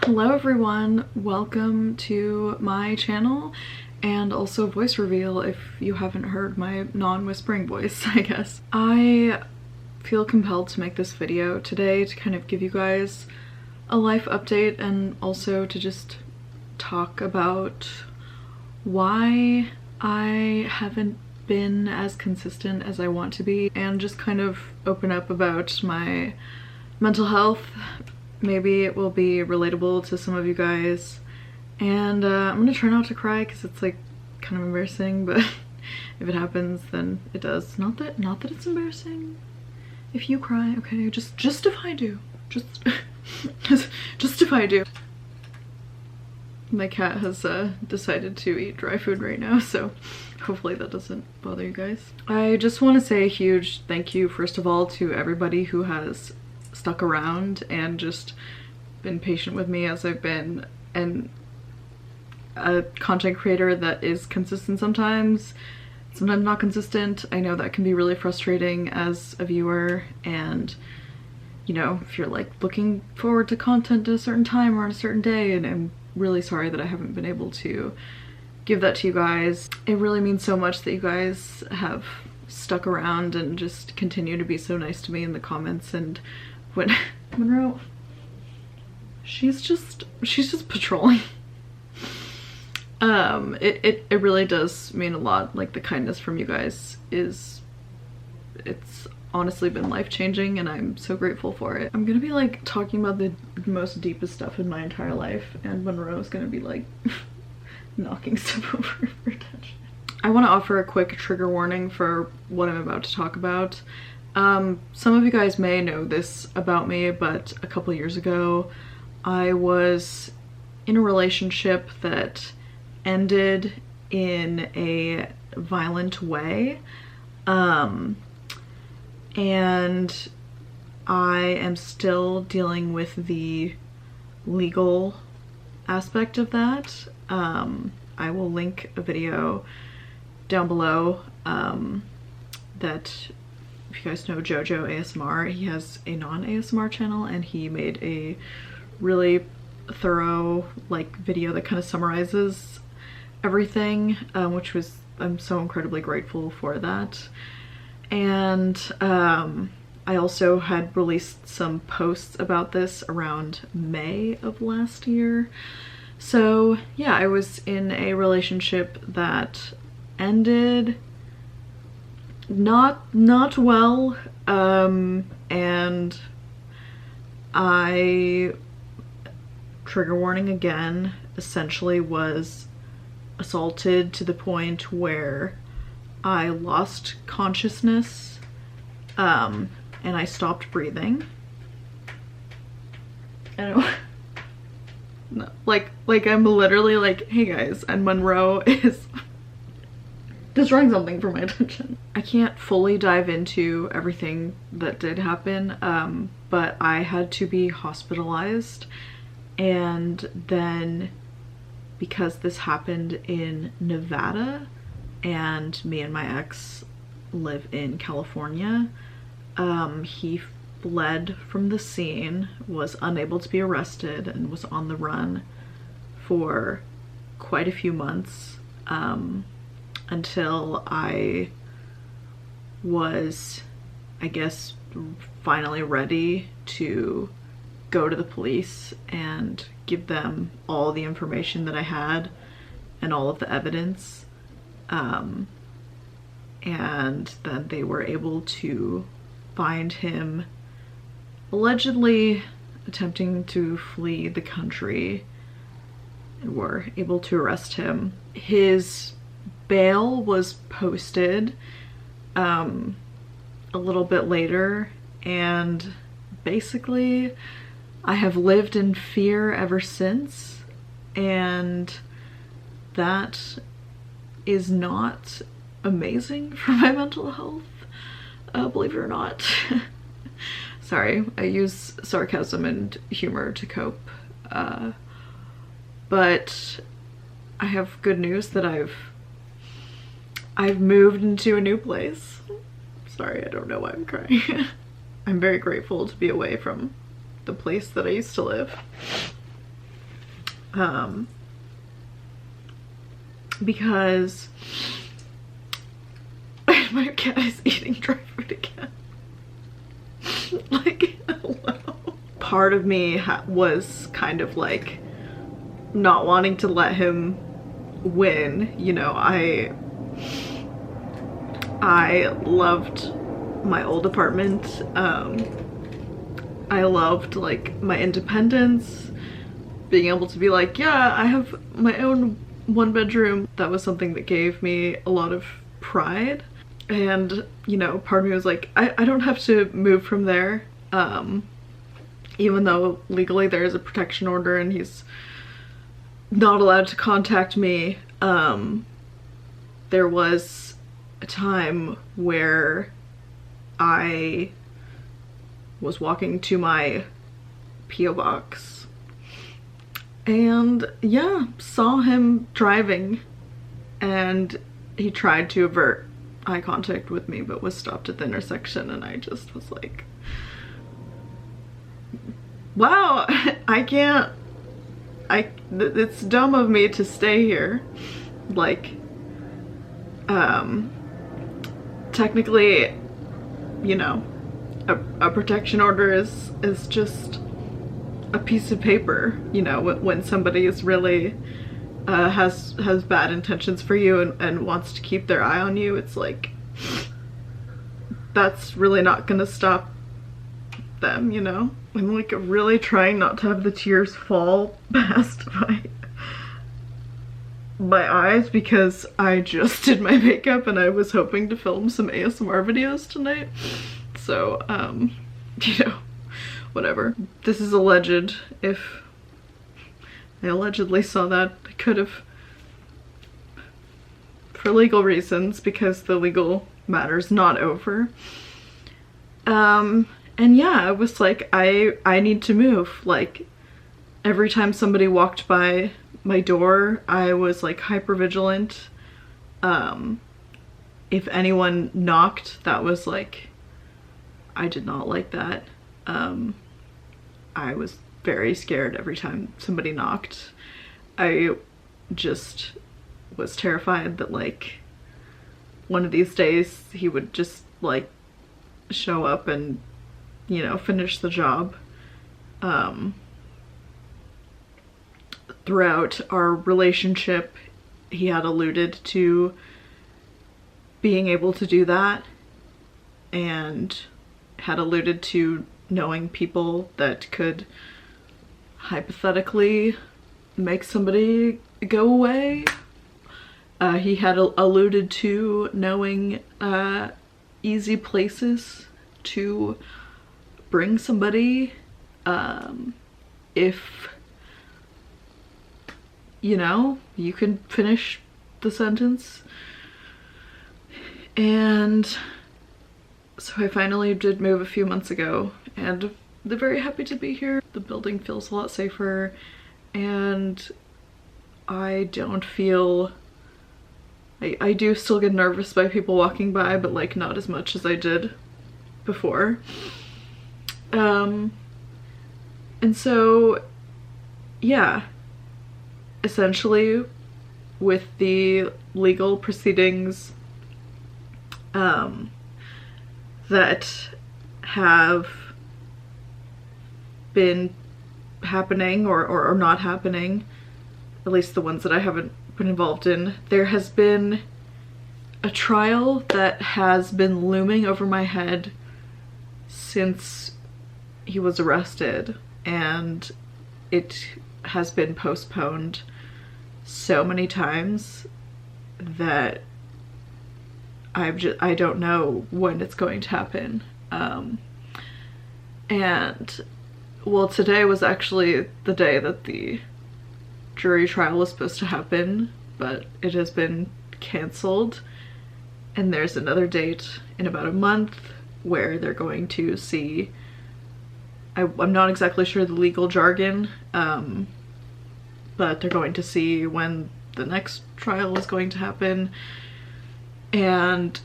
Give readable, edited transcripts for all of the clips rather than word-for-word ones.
Hello everyone, welcome to my channel and also voice reveal if you haven't heard my non-whispering voice, I guess. I feel compelled to make this video today to kind of give you guys a life update and also to just talk about why I haven't been as consistent as I want to be and just kind of open up about my mental health. Maybe it will be relatable to some of you guys, and I'm gonna try not to cry because it's like kind of embarrassing, but if it happens then it does. Not that it's embarrassing if you cry, okay? Just if I do. Just if I do. My cat has decided to eat dry food right now, so hopefully that doesn't bother you guys. I just want to say a huge thank you first of all to everybody who has stuck around and just been patient with me as I've been a content creator that is consistent sometimes not consistent. I know that can be really frustrating as a viewer, and you know, if you're like looking forward to content at a certain time or on a certain day, and I'm really sorry that I haven't been able to give that to you guys. It really means so much that you guys have stuck around and just continue to be so nice to me in the comments. And when Monroe, she's just patrolling. It really does mean a lot. Like, the kindness from you guys it's honestly been life-changing, and I'm so grateful for it. I'm gonna be like talking about the most deepest stuff in my entire life, and Monroe's gonna be like knocking stuff over for attention. I want to offer a quick trigger warning for what I'm about to talk about. Some of you guys may know this about me, but a couple years ago I was in a relationship that ended in a violent way, and I am still dealing with the legal aspect of that. I will link a video down below that, if you guys know Jojo ASMR, he has a non-ASMR channel, and he made a really thorough like video that kind of summarizes everything, which was, I'm so incredibly grateful for that. And I also had released some posts about this around May of last year. So yeah, I was in a relationship that ended not well, and I, trigger warning again, essentially was assaulted to the point where I lost consciousness, and I stopped breathing. And no, like I'm literally like, hey guys, and Monroe is destroying something for my attention. I can't fully dive into everything that did happen, but I had to be hospitalized, and then because this happened in Nevada and me and my ex live in California, he fled from the scene, was unable to be arrested, and was on the run for quite a few months, until I was, I guess, finally ready to go to the police and give them all the information that I had and all of the evidence, and then they were able to find him allegedly attempting to flee the country, and were able to arrest him. His bail was posted a little bit later, and basically I have lived in fear ever since, and that is not amazing for my mental health, believe it or not. Sorry, I use sarcasm and humor to cope, but I have good news that I've moved into a new place. Sorry, I don't know why I'm crying. I'm very grateful to be away from the place that I used to live. because my cat is eating dry food again. Like, hello. Part of me was kind of like not wanting to let him win. You know, I loved my old apartment. I loved like my independence, being able to be like, yeah, I have my own one bedroom. That was something that gave me a lot of pride. And, you know, part of me was like, I don't have to move from there. Even though legally there is a protection order and he's not allowed to contact me. There was a time where I was walking to my P.O. box and yeah, saw him driving, and he tried to avert eye contact with me but was stopped at the intersection, and I just was like, wow, it's dumb of me to stay here. Like, technically, you know, a protection order is just a piece of paper, you know, when somebody is really has bad intentions for you and wants to keep their eye on you. It's like, that's really not gonna stop them, you know? I'm like really trying not to have the tears fall past my eyes because I just did my makeup and I was hoping to film some ASMR videos tonight. So, you know, whatever. This is alleged. If I allegedly saw that, I could have, for legal reasons, because the legal matter's not over. And yeah, I was like, I need to move. Like, every time somebody walked by my door, I was like hyper vigilant. If anyone knocked, that was like, I did not like that. I was very scared every time somebody knocked. I just was terrified that like one of these days he would just like show up and, you know, finish the job. Throughout our relationship, he had alluded to being able to do that and had alluded to knowing people that could hypothetically make somebody go away. He had alluded to knowing easy places to bring somebody if, you know, you can finish the sentence. And so I finally did move a few months ago, and they're very happy to be here. The building feels a lot safer, and I don't feel... I do still get nervous by people walking by, but like not as much as I did before. And so, yeah, essentially with the legal proceedings that have been happening or not happening, at least the ones that I haven't been involved in, there has been a trial that has been looming over my head since he was arrested, and it has been postponed so many times that I don't know when it's going to happen. And well, today was actually the day that the jury trial was supposed to happen, but it has been canceled, and there's another date in about a month where they're going to see, I'm not exactly sure the legal jargon, but they're going to see when the next trial is going to happen. And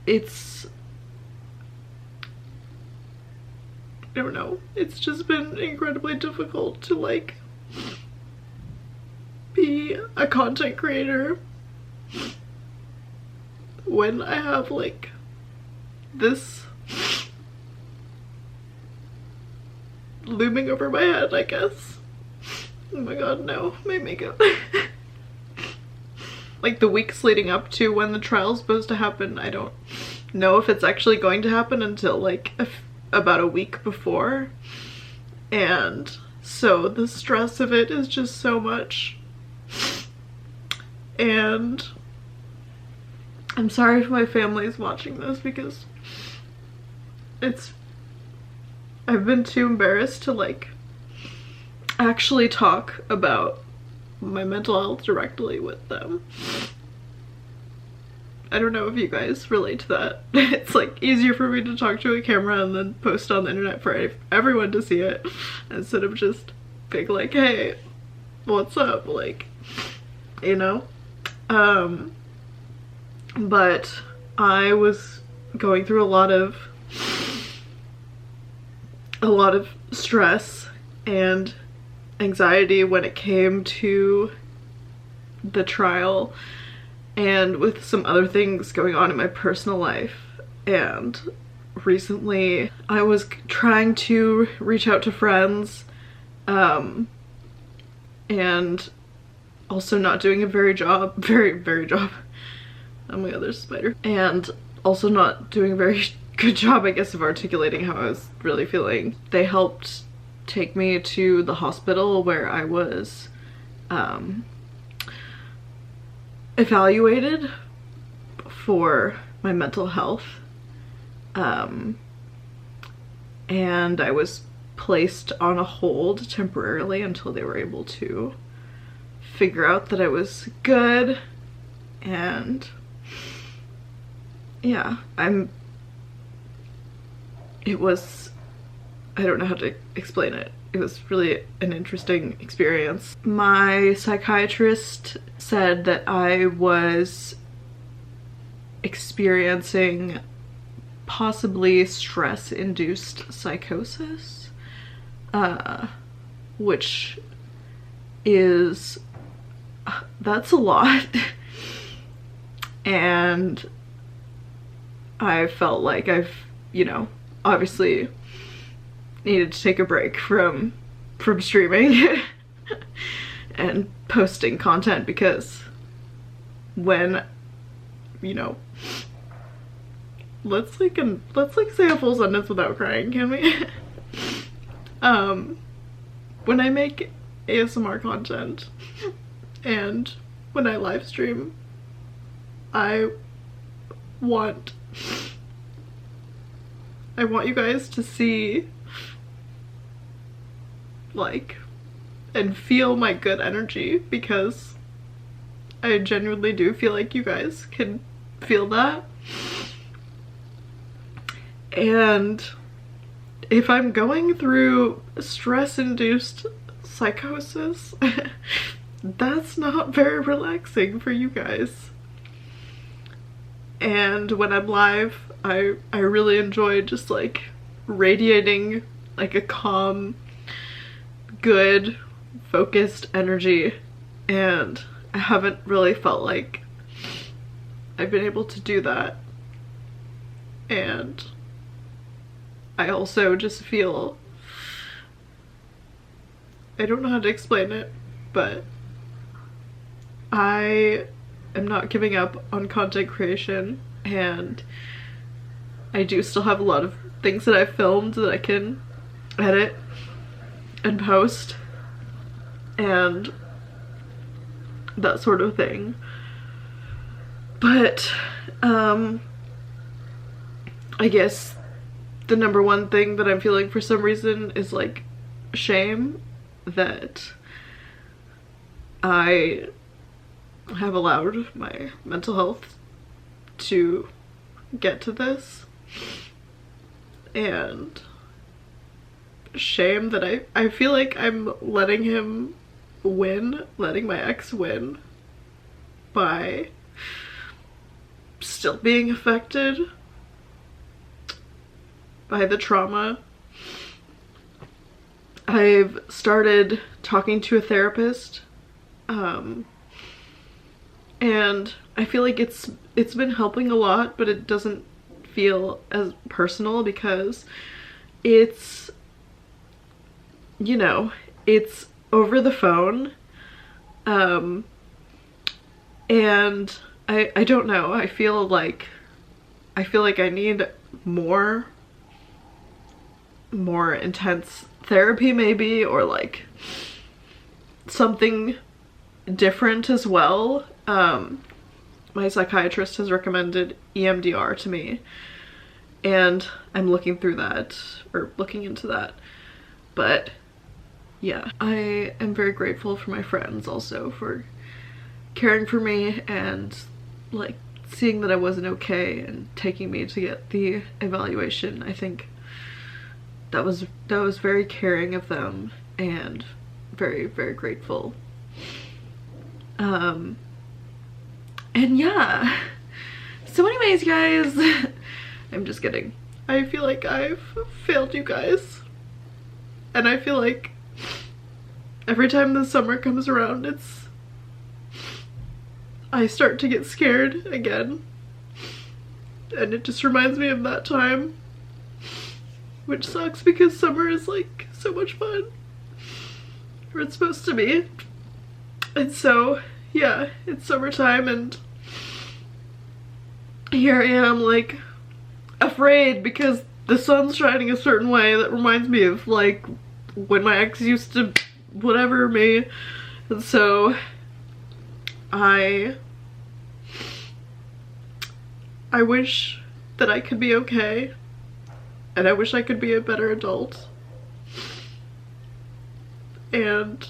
it's, I don't know, it's just been incredibly difficult to like be a content creator when I have like this looming over my head, I guess. Oh my god, no, my makeup. Like the weeks leading up to when the trial's supposed to happen, I don't know if it's actually going to happen until like about a week before. And so the stress of it is just so much. And I'm sorry if my family's watching this because I've been too embarrassed to like actually talk about my mental health directly with them. I don't know if you guys relate to that. It's like easier for me to talk to a camera and then post on the internet for everyone to see it instead of just being like, hey, what's up? Like, you know? But I was going through a lot of stress and anxiety when it came to the trial and with some other things going on in my personal life. And recently I was trying to reach out to friends and also not doing a very job. Oh my god, there's a spider. And also not doing a very good job, I guess, of articulating how I was really feeling. They helped take me to the hospital where I was evaluated for my mental health, and I was placed on a hold temporarily until they were able to figure out that I was good. And yeah, I don't know how to explain it. It was really an interesting experience. My psychiatrist said that I was experiencing possibly stress-induced psychosis, which is, that's a lot. And I felt like I've, you know, obviously needed to take a break from streaming and posting content, because when, you know, let's say a full sentence without crying, can we? When I make ASMR content and when I live stream, I want you guys to see, like, and feel my good energy, because I genuinely do feel like you guys can feel that. And if I'm going through stress-induced psychosis, that's not very relaxing for you guys. And when I'm live, I really enjoy just like radiating like a calm, good, focused energy, and I haven't really felt like I've been able to do that. And I also just feel, I don't know how to explain it, but I am not giving up on content creation, and I do still have a lot of things that I've filmed that I can edit and post and that sort of thing. But I guess the number one thing that I'm feeling for some reason is like shame that I have allowed my mental health to get to this, and shame that I feel like I'm letting him win, letting my ex win by still being affected by the trauma. I've started talking to a therapist And I feel like it's been helping a lot, but it doesn't feel as personal because it's, you know, it's over the phone. And I don't know, I feel like I need more intense therapy maybe, or like something different as well. My psychiatrist has recommended EMDR to me, and I'm looking into that. But yeah, I am very grateful for my friends also for caring for me and like seeing that I wasn't okay and taking me to get the evaluation. I think that was very caring of them and very, very grateful. And yeah, so anyways guys, I'm just kidding. I feel like I've failed you guys, and I feel like every time the summer comes around I start to get scared again, and it just reminds me of that time, which sucks because summer is like so much fun, or it's supposed to be. And so yeah, it's summertime and here I am like afraid because the sun's shining a certain way that reminds me of like when my ex used to whatever me. And so I wish that I could be okay, and I wish I could be a better adult, and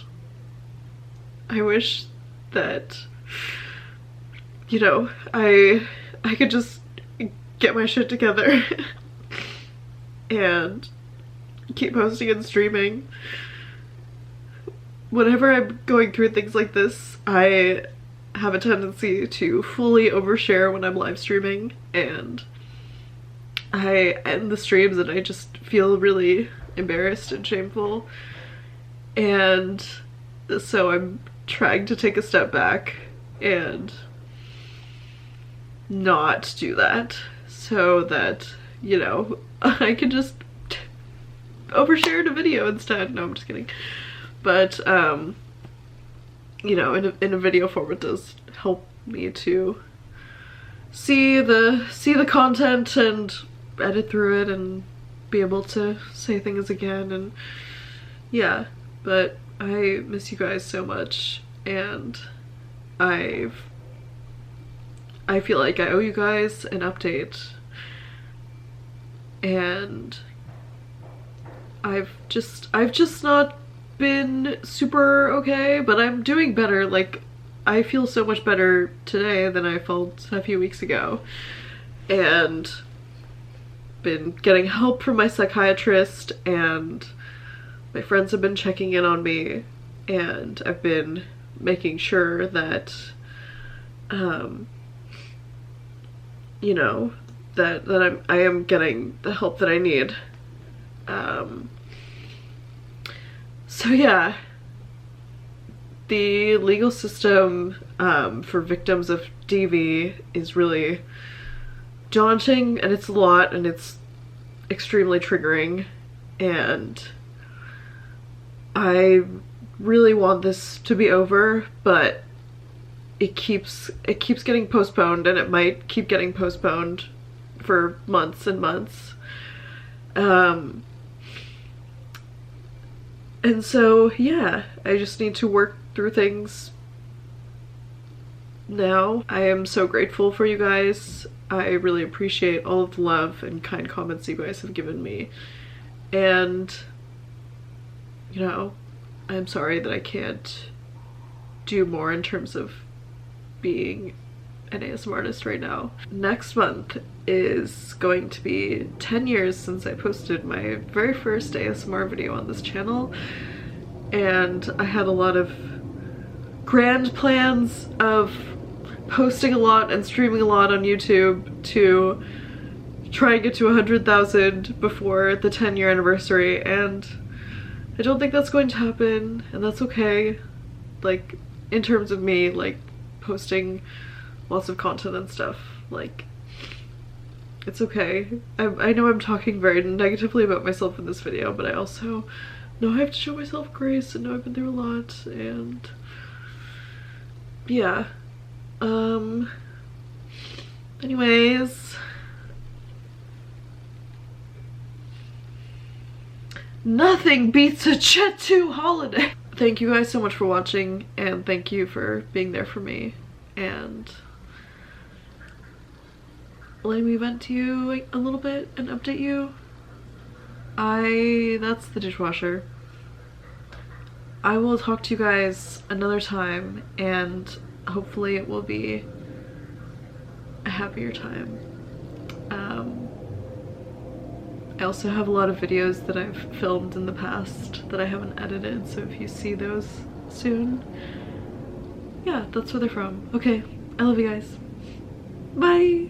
I wish that, you know, I could just get my shit together and keep posting and streaming. Whenever I'm going through things like this, I have a tendency to fully overshare when I'm live streaming, and I end the streams and I just feel really embarrassed and shameful. And so I'm trying to take a step back and not do that, so that, you know, I can just overshare in a video instead. No, I'm just kidding. But you know, in a video form, it does help me to see the content and edit through it and be able to say things again. And yeah, but I miss you guys so much, and I feel like I owe you guys an update, and I've just not been super okay, but I'm doing better. Like, I feel so much better today than I felt a few weeks ago, and been getting help from my psychiatrist, and my friends have been checking in on me, and I've been making sure that you know, that I am getting the help that I need. So yeah, the legal system for victims of DV is really daunting, and it's a lot, and it's extremely triggering, and I really want this to be over, but it keeps getting postponed, and it might keep getting postponed for months and months. And so yeah, I just need to work through things now. I am so grateful for you guys. I really appreciate all of the love and kind comments you guys have given me, and you know, I'm sorry that I can't do more in terms of being an ASMRtist right now. Next month is going to be 10 years since I posted my very first ASMR video on this channel, and I had a lot of grand plans of posting a lot and streaming a lot on YouTube to try and get to 100,000 before the 10-year anniversary, and I don't think that's going to happen, and that's okay. Like, in terms of me like posting lots of content and stuff. Like, it's okay. I know I'm talking very negatively about myself in this video, but I also know I have to show myself grace and know I've been through a lot, and yeah. Anyways, nothing beats a Jet 2 holiday. Thank you guys so much for watching, and thank you for being there for me and letting me vent to you like a little bit and update you. That's the dishwasher. I will talk to you guys another time, and hopefully it will be a happier time. I also have a lot of videos that I've filmed in the past that I haven't edited, so if you see those soon, yeah, that's where they're from. Okay, I love you guys. Bye!